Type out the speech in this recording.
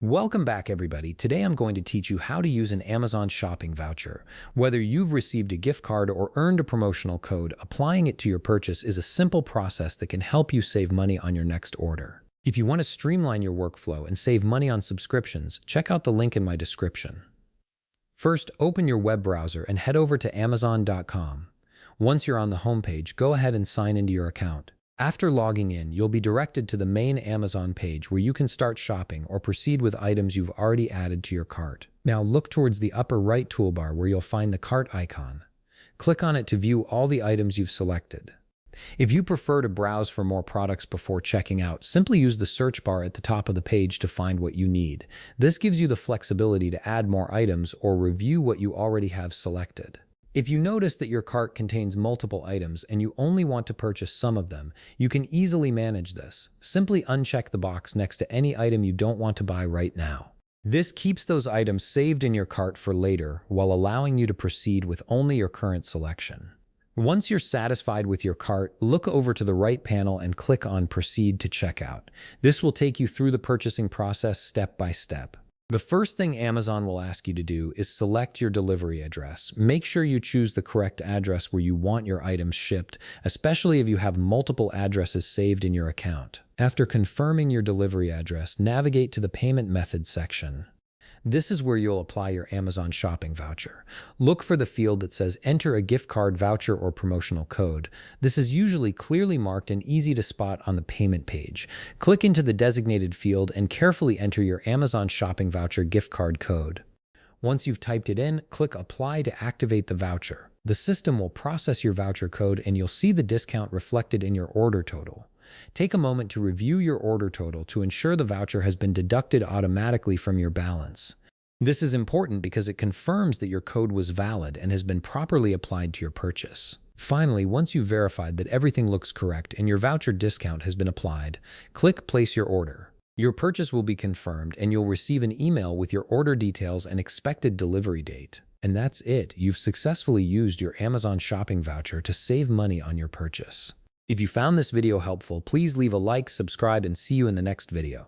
Welcome back, everybody. Today I'm going to teach you how to use an Amazon shopping voucher. Whether you've received a gift card or earned a promotional code, applying it to your purchase is a simple process that can help you save money on your next order. If you want to streamline your workflow and save money on subscriptions, check out the link in my description. First, open your web browser and head over to Amazon.com. Once you're on the homepage, go ahead and sign into your account. After logging in, you'll be directed to the main Amazon page where you can start shopping or proceed with items you've already added to your cart. Now look towards the upper right toolbar where you'll find the cart icon. Click on it to view all the items you've selected. If you prefer to browse for more products before checking out, simply use the search bar at the top of the page to find what you need. This gives you the flexibility to add more items or review what you already have selected. If you notice that your cart contains multiple items and you only want to purchase some of them, you can easily manage this. Simply uncheck the box next to any item you don't want to buy right now. This keeps those items saved in your cart for later while allowing you to proceed with only your current selection. Once you're satisfied with your cart, look over to the right panel and click on Proceed to Checkout. This will take you through the purchasing process step by step. The first thing Amazon will ask you to do is select your delivery address. Make sure you choose the correct address where you want your items shipped, especially if you have multiple addresses saved in your account. After confirming your delivery address, navigate to the Payment Methods section. This is where you'll apply your Amazon shopping voucher. Look for the field that says Enter a gift card, voucher, or promotional code. This is usually clearly marked and easy to spot on the payment page. Click into the designated field and carefully enter your Amazon shopping voucher gift card code. Once you've typed it in, click Apply to activate the voucher. The system will process your voucher code and you'll see the discount reflected in your order total. Take a moment to review your order total to ensure the voucher has been deducted automatically from your balance. This is important because it confirms that your code was valid and has been properly applied to your purchase. Finally, once you've verified that everything looks correct and your voucher discount has been applied, click Place Your Order. Your purchase will be confirmed and you'll receive an email with your order details and expected delivery date. And that's it. You've successfully used your Amazon shopping voucher to save money on your purchase. If you found this video helpful, please leave a like, subscribe, and see you in the next video.